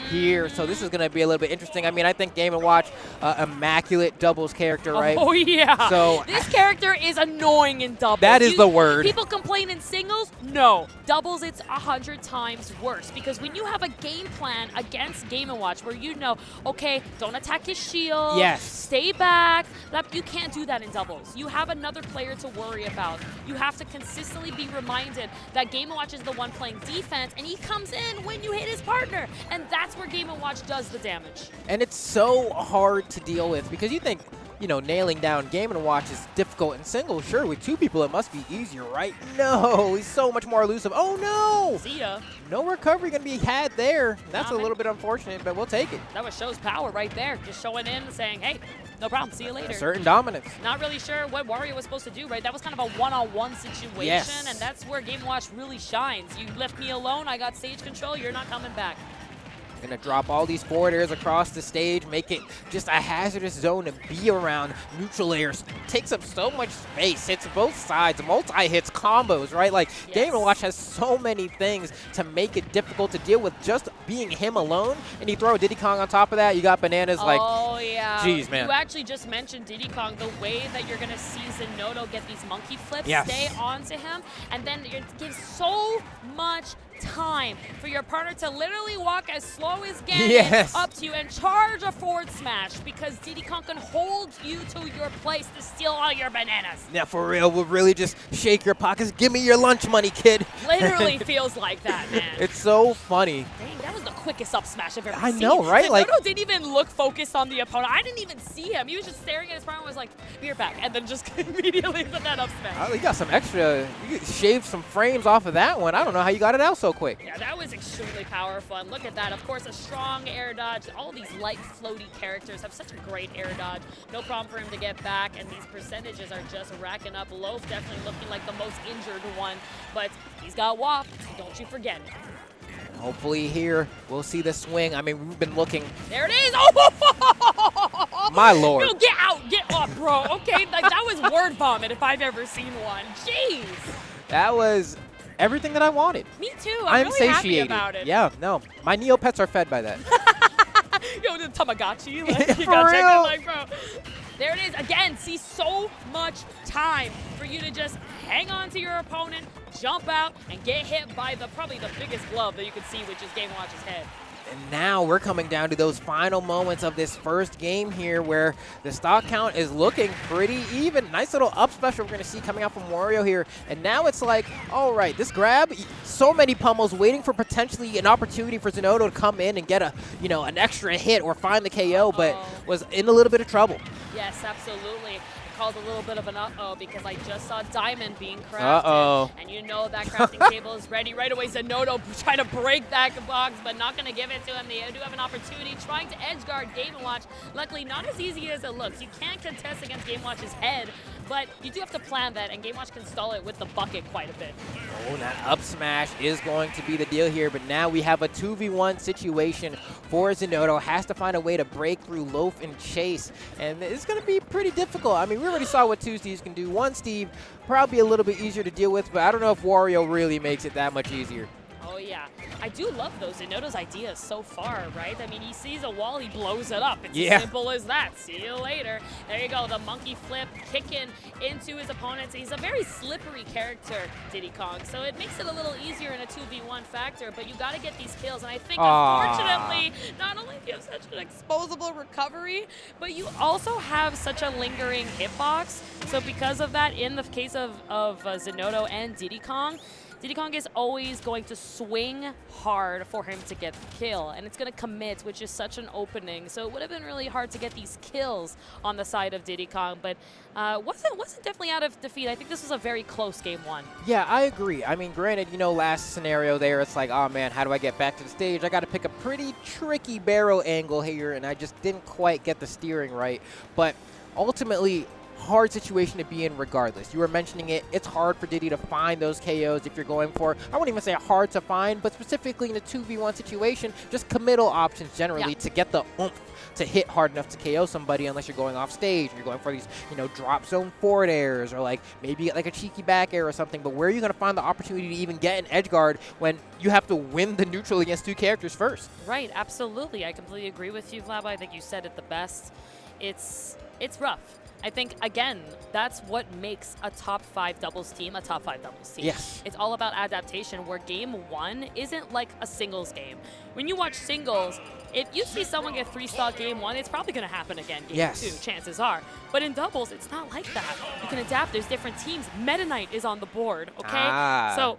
here. So this is going to be a little bit interesting. I mean, I think Game & Watch, immaculate doubles character, right? Oh, yeah. So this character is annoying in doubles. That is the word. People complain in singles. No. Doubles, it's 100 times worse. Because when you have a game plan against Game & Watch where you know, okay, don't attack his shield. Yes. Stay back. You can't do that in doubles. You have another player to worry about. You have to consistently be reminded that Game & Watch is the one playing defense, and he comes in when you hit his partner. And that's where Game & Watch does the damage. And it's so hard to deal with because you think, you know, nailing down Game & Watch is difficult in singles. Sure, with two people, it must be easier, right? No, he's so much more elusive. Oh, no! See ya. No recovery going to be had there. That's a little bit unfortunate, but we'll take it. That was Show's power right there. Just showing in and saying, hey, no problem, see you later. A certain dominance. Not really sure what Wario was supposed to do, right? That was kind of a one-on-one situation, yes. And that's where Game & Watch really shines. You left me alone, I got stage control, you're not coming back. Gonna drop all these forward airs across the stage, make it just a hazardous zone to be around. Neutral airs takes up so much space. Hits both sides, multi-hits, combos, right? Like, yes. Game & Watch has so many things to make it difficult to deal with just being him alone. And you throw Diddy Kong on top of that, you got bananas. Like, oh, yeah. Jeez, man. You actually just mentioned Diddy Kong. The way that you're gonna see Zinoto get these monkey flips, yes. stay onto him, and then it gives so much time for your partner to literally walk as slow as Ganon yes. up to you and charge a forward smash because Diddy Kong can hold you to your place to steal all your bananas. Yeah, for real, we'll really just shake your pockets. Give me your lunch money, kid. Literally feels like that, man. It's so funny. Dang, that was the quickest up smash I've ever seen. I know, right? Zinoto like, didn't even look focused on the opponent. I didn't even see him. He was just staring at his partner and was like, "Be right back," and then just immediately put that up smash. Oh, you got some extra, you shaved some frames off of that one. I don't know how you got it out so quick. Yeah, that was extremely powerful. And look at that. Of course, a strong air dodge. All these light, floaty characters have such a great air dodge. No problem for him to get back, and these percentages are just racking up. Loaf definitely looking like the most injured one, but he's got WAP. Don't you forget it. Hopefully here we'll see the swing. I mean, we've been looking. There it is. Oh, my lord. No, get out, get up, bro. Okay, like, that was word vomit if I've ever seen one. Jeez. That was everything that I wanted. Me too. I'm really satiated. happy about it. Yeah, no, my Neopets are fed by that. Yo, the Tamagotchi. Like, you For gotta check real? it, like, bro. There it is. Again, see so much time for you to just hang on to your opponent, jump out, and get hit by probably the biggest glove that you could see, which is Game & Watch's head. And now we're coming down to those final moments of this first game here where the stock count is looking pretty even. Nice little up special we're going to see coming out from Wario here. And now it's like, all right, this grab, so many pummels waiting for potentially an opportunity for Zinoto to come in and get an extra hit or find the KO, but was in a little bit of trouble. Yes, absolutely. It caused a little bit of an uh-oh because I just saw Diamond being crafted. Uh-oh. And you know that crafting table is ready. Right away, Zinoto trying to break that box, but not going to give it to him. They do have an opportunity trying to edge guard Game & Watch. Luckily, not as easy as it looks. You can't contest against Game & Watch's head, but you do have to plan that, and Game & Watch can stall it with the bucket quite a bit. Oh, that up smash is going to be the deal here, but now we have a 2v1 situation for Zinoto. Has to find a way to break through Loaf and Chase, and it's going to be pretty difficult. I mean, we already saw what two Steves can do. One Steve, probably a little bit easier to deal with, but I don't know if Wario really makes it that much easier. Oh, yeah. I do love those Zinoto's ideas so far, right? I mean, he sees a wall, he blows it up. It's as simple as that. See you later. There you go. The monkey flip kicking into his opponents. He's a very slippery character, Diddy Kong, so it makes it a little easier in a 2v1 factor, but you got to get these kills. And I think, unfortunately, not only do you have such an exposable recovery, but you also have such a lingering hitbox. So because of that, in the case of Zinoto and Diddy Kong is always going to swing hard for him to get the kill, and it's going to commit, which is such an opening. So it would have been really hard to get these kills on the side of Diddy Kong, but wasn't definitely out of defeat. I think this was a very close game one. Yeah, I agree. I mean, granted, last scenario there, it's like, oh man, how do I get back to the stage? I got to pick a pretty tricky barrel angle here, and I just didn't quite get the steering right. But ultimately, hard situation to be in regardless. You were mentioning it. It's hard for Diddy to find those KOs if you're going for, I wouldn't even say hard to find, but specifically in a 2v1 situation, just committal options generally to get the oomph to hit hard enough to KO somebody unless you're going off stage. You're going for these, drop zone forward airs or like maybe like a cheeky back air or something. But where are you going to find the opportunity to even get an edge guard when you have to win the neutral against 2 characters first? Right, absolutely. I completely agree with you, Flabba. I think you said it the best. It's rough. I think, again, that's what makes a top 5 doubles team a top 5 doubles team. Yes. It's all about adaptation, where game 1 isn't like a singles game. When you watch singles, if you see someone get 3-stock game 1, it's probably going to happen again game 2, chances are. But in doubles, it's not like that. You can adapt. There's different teams. Meta Knight is on the board, okay? So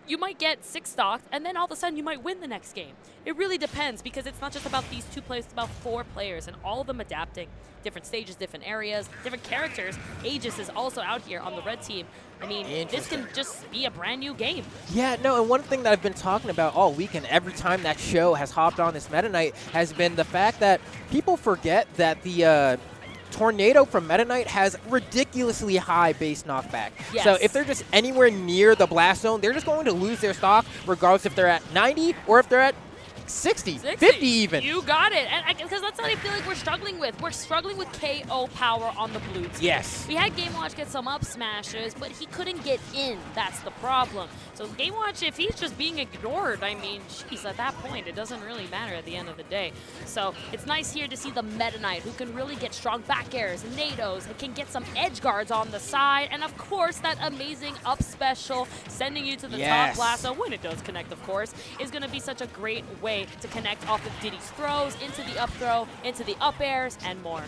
you might get 6-stocked, and then all of a sudden you might win the next game. It really depends, because it's not just about these 2 players, it's about 4 players, and all of them adapting. Different stages, different areas, different characters. Aegis is also out here on the red team. I mean, this can just be a brand new game. Yeah, no, and one thing that I've been talking about all week, and every time that show has hopped on this Meta Knight, has been the fact that people forget that the Tornado from Meta Knight has ridiculously high base knockback. Yes. So if they're just anywhere near the blast zone, they're just going to lose their stock, regardless if they're at 90 or if they're at 60, 50 even. You got it. And because that's what I feel like we're struggling with. We're struggling with KO power on the blue team. Yes. We had Game Watch get some up smashes, but he couldn't get in. That's the problem. So Game Watch, if he's just being ignored, I mean, geez, at that point, it doesn't really matter at the end of the day. So it's nice here to see the Meta Knight, who can really get strong back airs, nados, and can get some edge guards on the side. And of course, that amazing up special, sending you to the top blast zone, when it does connect, of course, is going to be such a great way to connect off of Diddy's throws, into the up throw, into the up airs, and more.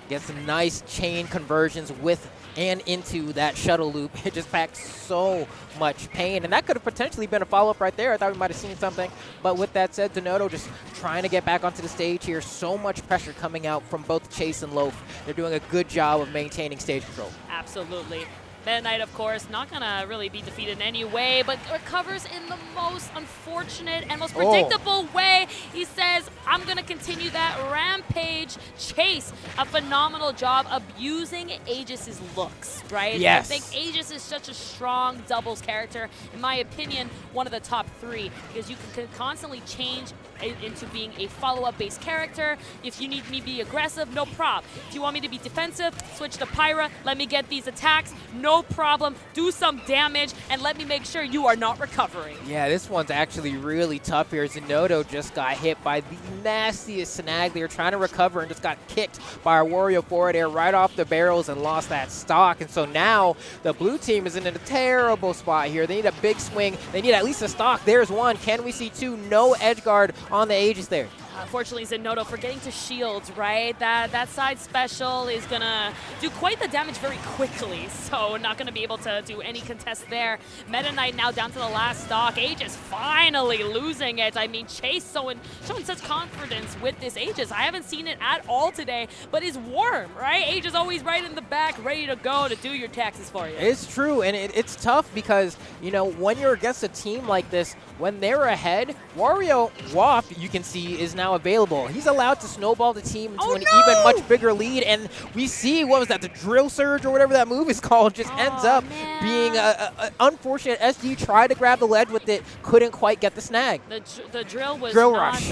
Get some nice chain conversions with and into that shuttle loop. It just packed so much pain, and that could have potentially been a follow-up right there. I thought we might have seen something, but with that said, Zinoto just trying to get back onto the stage here. So much pressure coming out from both Chase and Loaf. They're doing a good job of maintaining stage control. Absolutely. Meta Knight, of course, not going to really be defeated in any way, but recovers in the most unfortunate and most predictable way. He says, I'm going to continue that rampage. Chase, a phenomenal job abusing Aegis's looks, right? Yes. I think Aegis is such a strong doubles character. In my opinion, one of the top 3, because you can constantly change into being a follow-up based character. If you need me to be aggressive, no problem. If you want me to be defensive, switch to Pyra, let me get these attacks, no problem, do some damage, and let me make sure you are not recovering. Yeah, this one's actually really tough here. Zinoto just got hit by the nastiest snag. They were trying to recover and just got kicked by our Wario forward air right off the barrels and lost that stock. And so now the blue team is in a terrible spot here. They need a big swing. They need at least a stock. There's one. Can we see 2? No edge guard on the Aegis there. Unfortunately, Zinoto forgetting to shields, right? That side special is going to do quite the damage very quickly, so not going to be able to do any contest there. Meta Knight now down to the last stock. Aegis finally losing it. I mean, Chase showing such confidence with this Aegis. I haven't seen it at all today, but is warm, right? Aegis always right in the back, ready to go to do your taxes for you. It's true, and it's tough because, when you're against a team like this, when they're ahead, Wario Waff, you can see, is now available. He's allowed to snowball the team into an even much bigger lead, and we see, what was that, the drill surge or whatever that move is called, just ends up being an unfortunate SD. Tried to grab the ledge with it, couldn't quite get the snag. The drill was drill rush.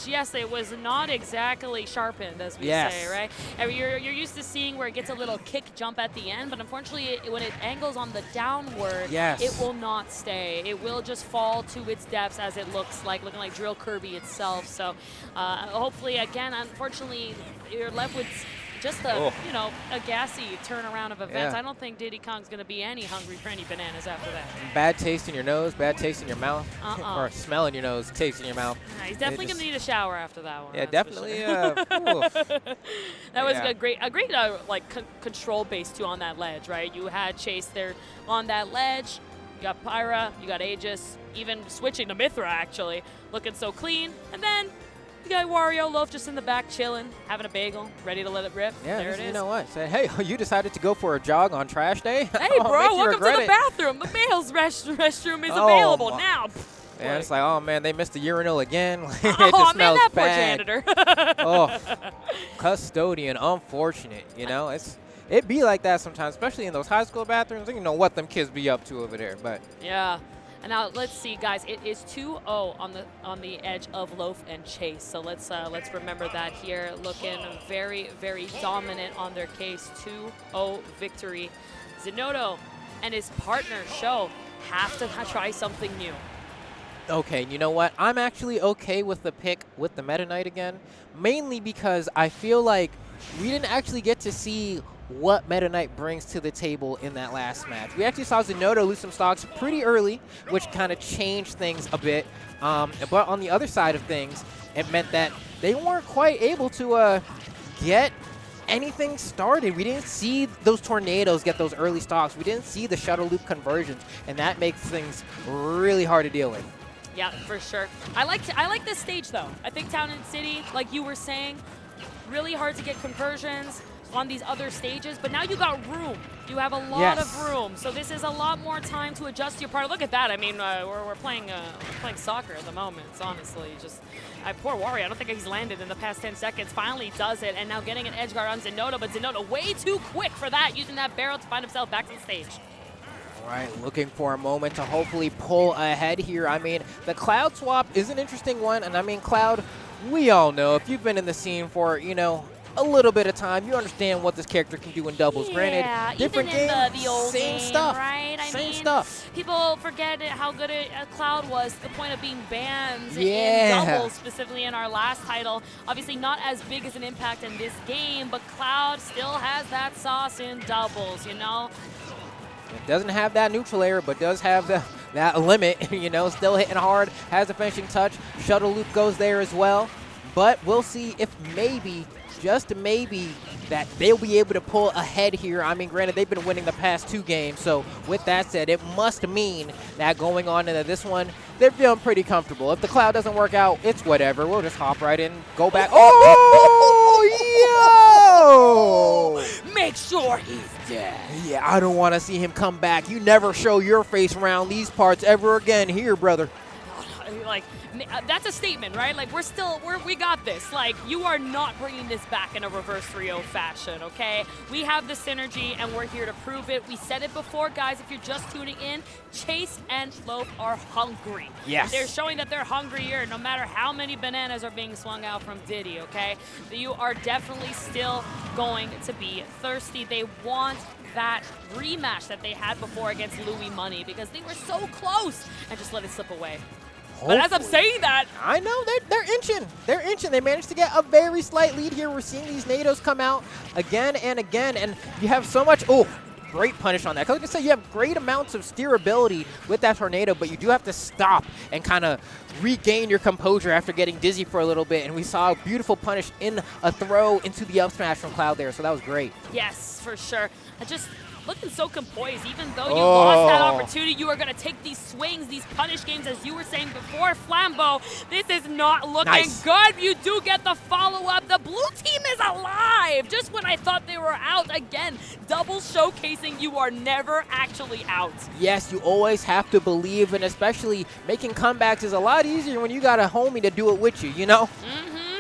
Yes, it was not exactly sharpened, as we say, right? And you're used to seeing where it gets a little kick jump at the end, but unfortunately, when it angles on the downward, it will not stay. It will just fall to its depths, as it looking like Drill Kirby itself. So hopefully, again, unfortunately, you're left with just a gassy turnaround of events. I don't think Diddy Kong's going to be any hungry for any bananas after that. Bad taste in your nose, bad taste in your mouth, or smell in your nose, taste in your mouth. He's definitely going to need a shower after that one. Yeah, definitely. That was a great control base too on that ledge, right? You had Chase there on that ledge. You got Pyra, you got Aegis, even switching to Mithra, actually, looking so clean. And then you got Wario Loaf just in the back chilling, having a bagel, ready to let it rip. Yeah, there it is. You know what? Say, hey, you decided to go for a jog on trash day? Hey, bro, welcome to the bathroom. The male's restroom is available now. Yeah, it's like, oh, man, they missed the urinal again. It just smells bad. Poor janitor. Custodian, unfortunate, it's It be like that sometimes, especially in those high school bathrooms. You know what them kids be up to over there, but. Yeah. And now let's see, guys. It is 2-0 on the edge of Loaf and Chase. So let's remember that here. Looking very, very dominant on their case. 2-0 victory. Zinoto and his partner Show have to try something new. Okay, you know what? I'm actually okay with the pick with the Meta Knight again, mainly because I feel like we didn't actually get to see what Meta Knight brings to the table in that last match. We actually saw Zinoto lose some stocks pretty early, which kind of changed things a bit. But on the other side of things, it meant that they weren't quite able to get anything started. We didn't see those tornadoes get those early stocks. We didn't see the shuttle loop conversions, and that makes things really hard to deal with. Yeah, for sure. I like this stage though. I think Town and City, like you were saying, really hard to get conversions on these other stages, but now you got room. You have a lot of room, so this is a lot more time to adjust your part. Look at that. I mean, we're playing soccer at the moment. It's honestly just poor Wario. I don't think he's landed in the past 10 seconds. Finally does it, and now getting an edge guard on Zinoto, but Zinoto way too quick for that, using that barrel to find himself back to the stage. All right, looking for a moment to hopefully pull ahead here. I mean, the Cloud swap is an interesting one, and I mean, Cloud, we all know, if you've been in the scene for, you know, a little bit of time, you understand what this character can do in doubles. Yeah, granted, different even game, in the old same game, stuff, right? same stuff. People forget how good Cloud was to the point of being banned Yeah. in doubles, specifically in our last title. Obviously not as big as an impact in this game, but Cloud still has that sauce in doubles, you know? It doesn't have that neutral air, but does have that limit, you know, still hitting hard, has the finishing touch. Shuttle loop goes there as well. But we'll see if maybe, just maybe, that they'll be able to pull ahead here. I mean, granted, they've been winning the past 2 games. So with that said, it must mean that going on into this one, they're feeling pretty comfortable. If the Cloud doesn't work out, it's whatever. We'll just hop right in, go back. Oh, yo! Make sure he's dead. Yeah, I don't want to see him come back. You never show your face around these parts ever again here, brother. Like, that's a statement, right? Like, we got this. Like, you are not bringing this back in a reverse 3-0 fashion, okay? We have the synergy, and we're here to prove it. We said it before, guys. If you're just tuning in, Chase and Loaf are hungry. Yes. They're showing that they're hungrier no matter how many bananas are being swung out from Diddy, okay? You are definitely still going to be thirsty. They want that rematch that they had before against Louis Money because they were so close and just let it slip away. But as I'm saying that, I know they're inching. They're inching. They managed to get a very slight lead here. We're seeing these NATOs come out again and again, and you have so much. Oh, great punish on that. Because like I said, you have great amounts of steerability with that tornado, but you do have to stop and kind of regain your composure after getting dizzy for a little bit. And we saw a beautiful punish in a throw into the up smash from Cloud there, so that was great. Yes, for sure. Looking so composed, even though you lost that opportunity, you are going to take these swings, these punish games, as you were saying before, Flambeau. This is not looking good. You do get the follow-up. The blue team is alive. Just when I thought they were out, again, double showcasing you are never actually out. Yes, you always have to believe, and especially making comebacks is a lot easier when you got a homie to do it with you, you know?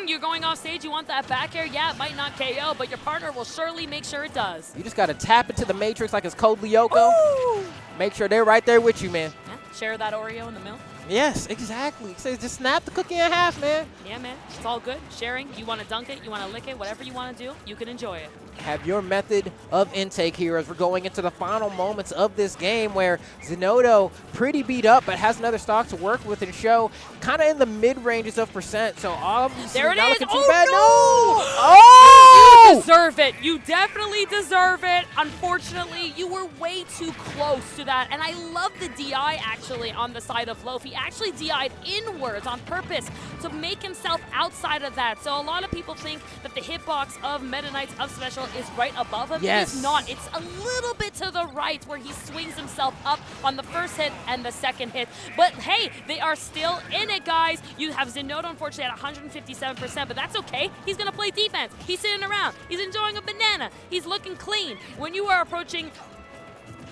You're going off stage, you want that back air? Yeah, it might not KO, but your partner will surely make sure it does. You just got to tap into the Matrix like it's Code Lyoko. Ooh. Make sure they're right there with you, man. Yeah, share that Oreo in the milk. Yes, exactly. So just snap the cookie in half, man. Yeah, man. It's all good. Sharing. You want to dunk it, you want to lick it, whatever you want to do, you can enjoy it. Have your method of intake here as we're going into the final moments of this game where Zinoto pretty beat up but has another stock to work with and show kind of in the mid-ranges of percent. So obviously there it not is. looking too bad. No! Oh! You deserve it. You definitely deserve it. Unfortunately, you were way too close to that. And I love the DI actually on the side of Loaf. He actually DI'd inwards on purpose to make himself outside of that. So a lot of people think that the hitbox of Meta Knight's up special is right above him. Yes. It is not. It's a little bit to the right where he swings himself up on the first hit and the second hit. But hey, they are still in it, guys. You have Zinoto, unfortunately, at 157%, but that's okay. He's going to play defense. He's sitting around. He's enjoying a banana. He's looking clean. When you are approaching...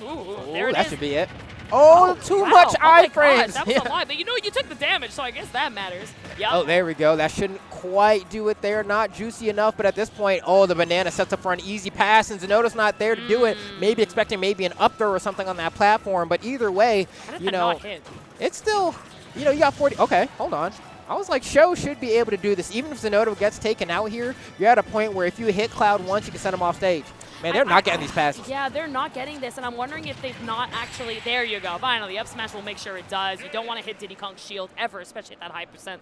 Ooh, there it is. That should be it. Oh, too wow. much my iframes. God, that was a lot. But you know, you took the damage, so I guess that matters. Yep. Oh, there we go. That shouldn't quite do it there. Not juicy enough, but at this point, oh, the banana sets up for an easy pass, and Zinoto's not there to do it. Maybe expecting maybe an up throw or something on that platform, but either way, you know, it's still, you know, you got 40. Okay, hold on. I was like, Sho should be able to do this. Even if Zinoto gets taken out here, you're at a point where if you hit Cloud once, you can send him off stage. Man, they're not getting these passes. Yeah, they're not getting this, and I'm wondering if they've not actually. There you go. Finally, up smash will make sure it does. You don't want to hit Diddy Kong's shield ever, especially at that high percent.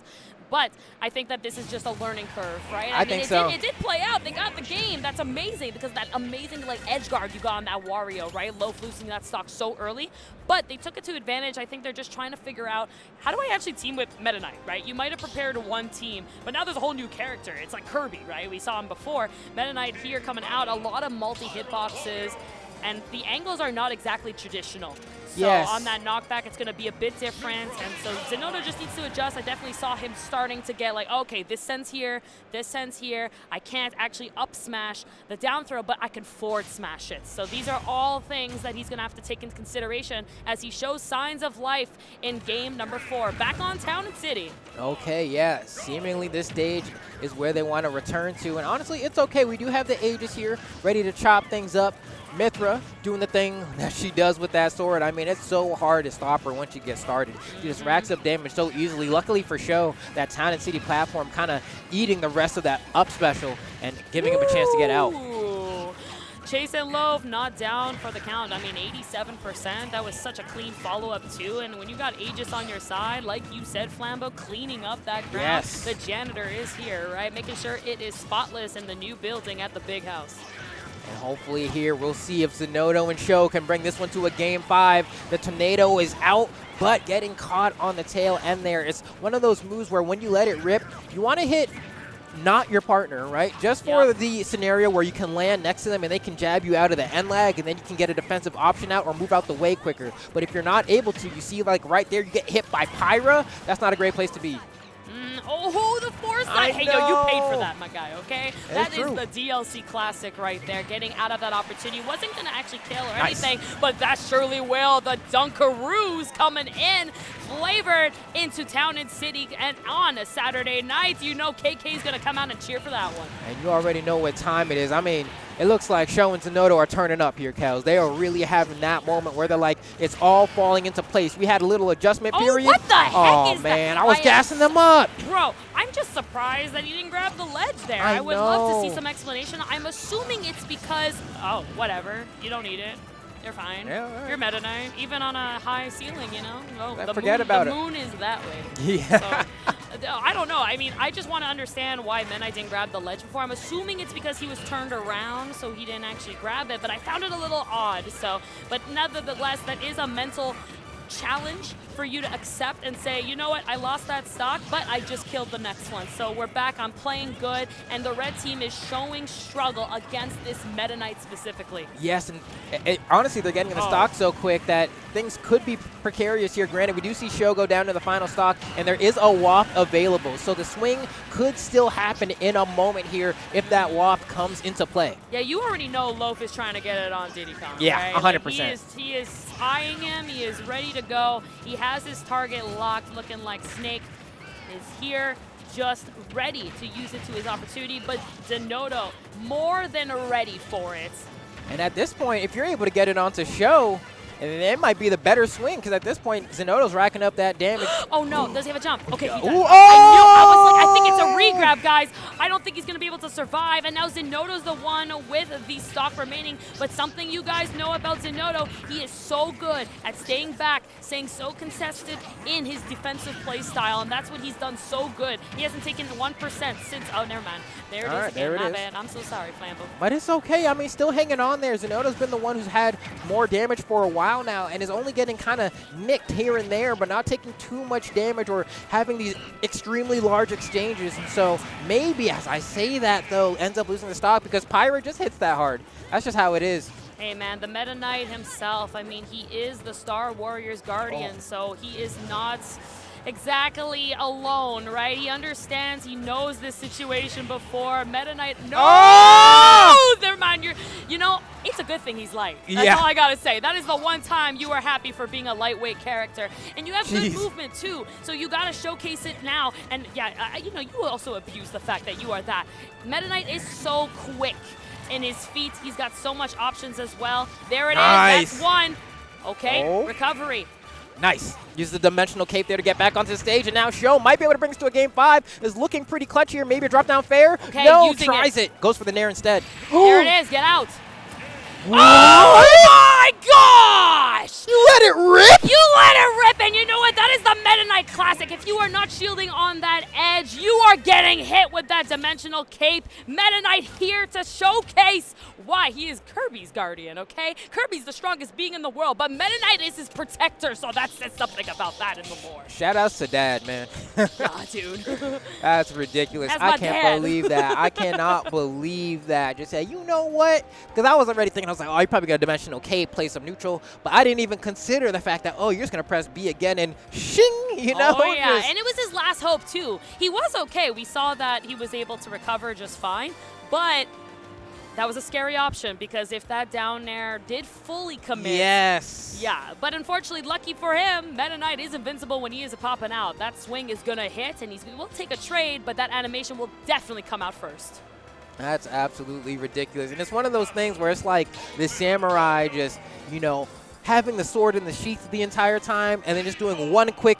But I think that this is just a learning curve, right? I think so. It did play out. They got the game. That's amazing because that amazing like edge guard you got on that Wario, right? Loaf losing that stock so early. But they took it to advantage. I think they're just trying to figure out, how do I actually team with Meta Knight, right? You might have prepared one team, but now there's a whole new character. It's like Kirby, right? We saw him before. Meta Knight here coming out, a lot of multi-hitboxes, and the angles are not exactly traditional. So on that knockback, it's going to be a bit different. And so Zinoto just needs to adjust. I definitely saw him starting to get like, okay, this sends here, this sends here. I can't actually up smash the down throw, but I can forward smash it. So these are all things that he's going to have to take into consideration as he shows signs of life in game number 4. Back on Town and City. Okay, yeah. Seemingly this stage is where they want to return to. And honestly, it's okay. We do have the Aegis here ready to chop things up. Mythra doing the thing that she does with that sword. I mean, it's so hard to stop her once you get started. She just racks up damage so easily. Luckily for Sho, that Town and City platform kind of eating the rest of that up special and giving him a chance to get out. Chase and Loaf not down for the count. I mean, 87%. That was such a clean follow-up, too. And when you got Aegis on your side, like you said, Flambeau, cleaning up that ground. Yes. The janitor is here, right? Making sure it is spotless in the new building at the big house. And hopefully here we'll see if Zinoto and Sho can bring this one to a game 5. The tornado is out, but getting caught on the tail end there. It's one of those moves where when you let it rip, you want to hit not your partner, right? Just for the scenario where you can land next to them and they can jab you out of the end lag, and then you can get a defensive option out or move out the way quicker. But if you're not able to, you see like right there, you get hit by Pyra. That's not a great place to be. Oh, the foresight. Hey, yo, you paid for that, my guy, okay? That is the DLC classic right there, getting out of that opportunity. Wasn't going to actually kill or anything, but that surely will. The Dunkaroos coming in, flavored into Town and City, and on a Saturday night, you know KK's going to come out and cheer for that one. And you already know what time it is. I mean, it looks like Sho and Zinoto are turning up here, Kels. They are really having that moment where they're like, it's all falling into place. We had a little adjustment period. What the heck is that? Oh, man, I was gassing them up. Bro, I'm just surprised that he didn't grab the ledge there. I would love to see some explanation. I'm assuming it's because, oh, whatever. You don't need it. You're fine. Yeah, You're Meta Knight. Even on a high ceiling, you know? Oh, the moon is that way. Yeah. So, I don't know. I mean, I just want to understand why Meta Knight didn't grab the ledge before. I'm assuming it's because he was turned around, so he didn't actually grab it. But I found it a little odd. So, but nevertheless, that is a mental challenge for you to accept and say, you know what, I lost that stock, but I just killed the next one. So we're back, I'm playing good, and the red team is showing struggle against this Meta Knight specifically. Yes, and honestly, they're getting in the stock so quick that things could be precarious here. Granted, we do see Sho go down to the final stock, and there is a waft available. So the swing could still happen in a moment here if that waft comes into play. Yeah, you already know Loaf is trying to get it on Diddy Kong. Yeah, right? 100%. Like he is eyeing him. He is ready to go. He has his target locked, looking like Snake is here, just ready to use it to his opportunity. But Zinoto, more than ready for it. And at this point, if you're able to get it onto Sho, and it might be the better swing, because at this point, Zinoto's racking up that damage. Oh, no. Does he have a jump? Okay, he does. Ooh, I think it's a re-grab, guys. I don't think he's going to be able to survive. And now Zinoto's the one with the stock remaining. But something you guys know about Zinoto, he is so good at staying back, staying so contested in his defensive play style. And that's what he's done so good. He hasn't taken 1% since, oh, never mind. There it is again. My bad. I'm so sorry, Flambeau. But it's okay. I mean, still hanging on there. Zinoto's been the one who's had more damage for a while now and is only getting kind of nicked here and there, but not taking too much damage or having these extremely large exchanges. And so maybe, as I say that, though, ends up losing the stock because Pyra just hits that hard. That's just how it is. Hey, man, the Meta Knight himself, I mean, he is the Star Warrior's guardian, so he is not exactly alone, right? He understands, he knows this situation before. Meta Knight, no! Oh! Never mind, you know, it's a good thing he's light. That's all I gotta say. That is the one time you are happy for being a lightweight character. And you have good movement too, so you gotta showcase it now. And yeah, you know, you also abuse the fact that you are that. Meta Knight is so quick in his feet. He's got so much options as well. There it is, that's one. Okay, recovery. Nice. Use the dimensional cape there to get back onto the stage, and now Sho might be able to bring us to a game 5. Is looking pretty clutch here. Maybe a drop down fair. Okay, no, tries it. Goes for the nair instead. There it is. Get out. Oh my gosh! You let it rip? You let it rip, and you know what? That is the Meta Knight classic. If you are not shielding on that edge, you are getting hit with that dimensional cape. Meta Knight here to showcase why he is Kirby's guardian, okay? Kirby's the strongest being in the world, but Meta Knight is his protector, so that says something about that in the lore. Shout outs to Dad, man. Yeah, dude. That's ridiculous. That's I can't believe that. I cannot believe that. Just say, you know what? Because I was already thinking, I was like, oh, you probably got a dimensional cape, play some neutral, but I didn't even consider the fact that, oh, you're just going to press B again and shing, you know? Oh, yeah, and it was his last hope, too. He was okay. We saw that he was able to recover just fine, but that was a scary option because if that down air did fully commit. Yes. Yeah, but unfortunately, lucky for him, Meta Knight is invincible when he is popping out. That swing is going to hit, and he will take a trade, but that animation will definitely come out first. That's absolutely ridiculous. And it's one of those things where it's like this samurai just, you know, having the sword in the sheath the entire time and then just doing one quick,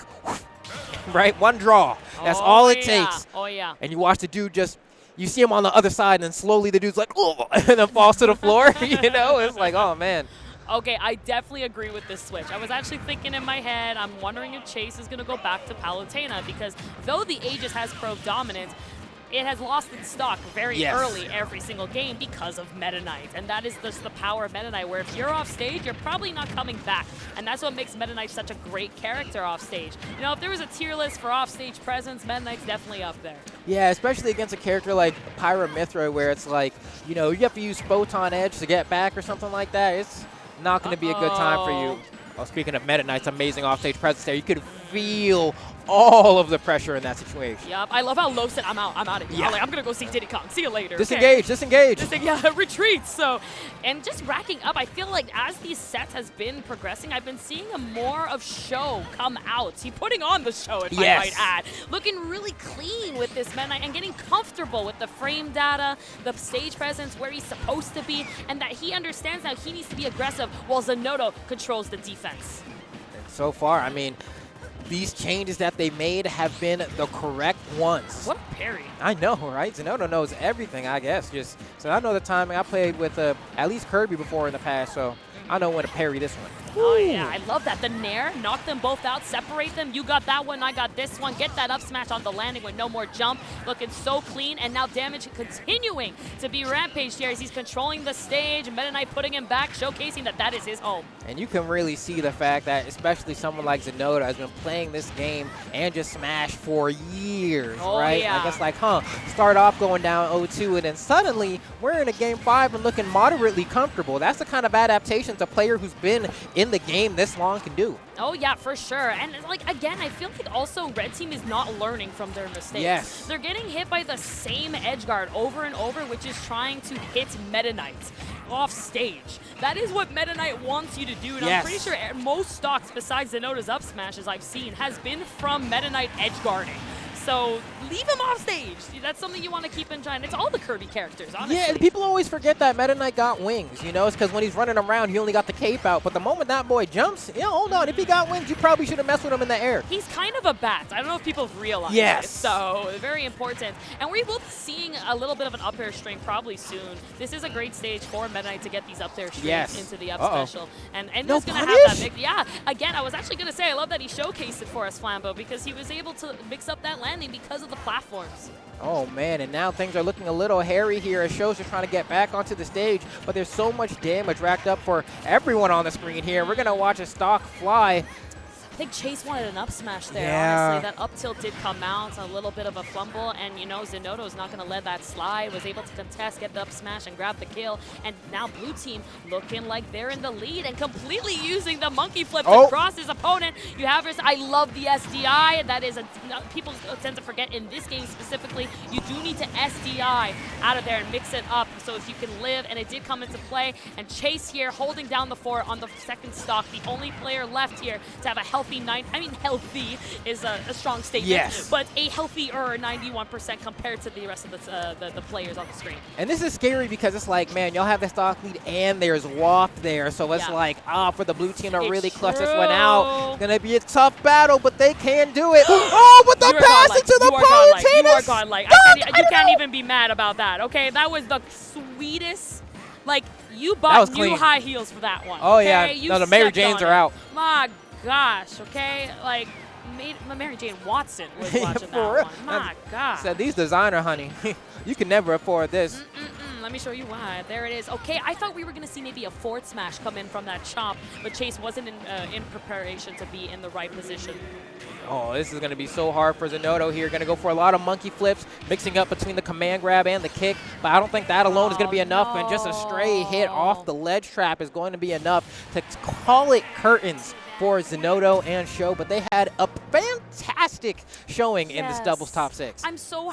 right, one draw. That's all it takes. Oh, yeah. And you watch the dude just, you see him on the other side and then slowly the dude's like, oh, and then falls to the floor, you know? It's like, oh, man. Okay, I definitely agree with this switch. I was actually thinking in my head, I'm wondering if Chase is going to go back to Palutena because though the Aegis has Probe dominance, it has lost its stock very early every single game because of Meta Knight. And that is just the power of Meta Knight, where if you're off stage, you're probably not coming back. And that's what makes Meta Knight such a great character off stage. You know, if there was a tier list for off stage presence, Meta Knight's definitely up there. Yeah, especially against a character like Pyra/Mythra, where it's like, you know, you have to use Photon Edge to get back or something like that. It's not going to be a good time for you. Oh, speaking of Meta Knight's amazing offstage presence there, you could feel all of the pressure in that situation. Yep, I love how Loaf said, I'm out of here. Yeah. I'm going to go see Diddy Kong. See you later. Disengage, disengage. Yeah, retreat. So, and just racking up, I feel like as these sets has been progressing, I've been seeing more of Sho come out. He's putting on the show, if I might add. Looking really clean with this Meta Knight and getting comfortable with the frame data, the stage presence where he's supposed to be, and that he understands now he needs to be aggressive while Zinoto controls the defense. And so far, I mean, these changes that they made have been the correct ones. What a parry. I know, right? Zinoto knows everything, I guess. So I know the timing. I played with at least Kirby before in the past, so I know when to parry this one. Oh, yeah, I love that. The nair, knock them both out, separate them. You got that one, I got this one. Get that up smash on the landing with no more jump. Looking so clean, and now damage continuing to be rampaged here as he's controlling the stage. Meta Knight putting him back, showcasing that is his home. And you can really see the fact that especially someone like Zinoto has been playing this game and just Smash for years, right? Yeah. Like it's like, start off going down 0-2, and then suddenly we're in a game 5 and looking moderately comfortable. That's the kind of adaptations a player who's been in the game this long can do. Oh, yeah, for sure. And, like, again, I feel like also Red Team is not learning from their mistakes. Yes. They're getting hit by the same edge guard over and over, which is trying to hit Meta Knight off stage. That is what Meta Knight wants you to do. And I'm pretty sure most stocks besides Zinoto's up smashes I've seen has been from Meta Knight edge guarding. So leave him off stage. That's something you want to keep in mind. It's all the Kirby characters, honestly. Yeah, people always forget that Meta Knight got wings, you know? It's because when he's running around, he only got the cape out. But the moment that boy jumps, hold on. If he got wings, you probably should have messed with him in the air. He's kind of a bat. I don't know if people have realized it. So very important. And we will be seeing a little bit of an up air string probably soon. This is a great stage for Meta Knight to get these up air strings into the up special. And no he's going to have that mix. Yeah, again, I was actually going to say, I love that he showcased it for us, Flambeau, because he was able to mix up that landing because of the platforms. Oh, man, and now things are looking a little hairy here as Sho's just trying to get back onto the stage, but there's so much damage racked up for everyone on the screen here. We're going to watch a stock fly. I think Chase wanted an up smash there, Yeah. honestly. That up tilt did come out, a little bit of a fumble, and you know, Zinoto's not going to let that slide, was able to contest, get the up smash, and grab the kill. And now blue team looking like they're in the lead and completely using the monkey flip to cross his opponent. You have I love the SDI. That is, people tend to forget in this game specifically, you do need to SDI out of there and mix it up so if you can live, and it did come into play. And Chase here holding down the fort on the second stock, the only player left here to have a healthy healthy is a strong statement, yes, but a healthier 91% compared to the rest of the players on the screen. And this is scary because it's like, man, y'all have the stock lead and there's WAF there, so it's like, for the blue team to really clutch this one out, gonna be a tough battle, but they can do it. Oh, with the pass into the Palutena! You are godlike. You can't even be mad about that, okay? That was the sweetest. Like, you bought new high heels for that one. Oh, okay? yeah. No, the Mary Janes are out. My gosh, okay? Like, Mary Jane Watson was watching that one. My God. Said, these designer, honey, you can never afford this. Let me show you why. There it is. Okay, I thought we were going to see maybe a forward smash come in from that chop, but Chase wasn't in preparation to be in the right position. Oh, this is going to be so hard for Zinoto here. Going to go for a lot of monkey flips, mixing up between the command grab and the kick, but I don't think that alone is going to be enough, and just a stray hit off the ledge trap is going to be enough to call it curtains for Zinoto and Show, but they had a fantastic showing in this doubles top 6. I'm so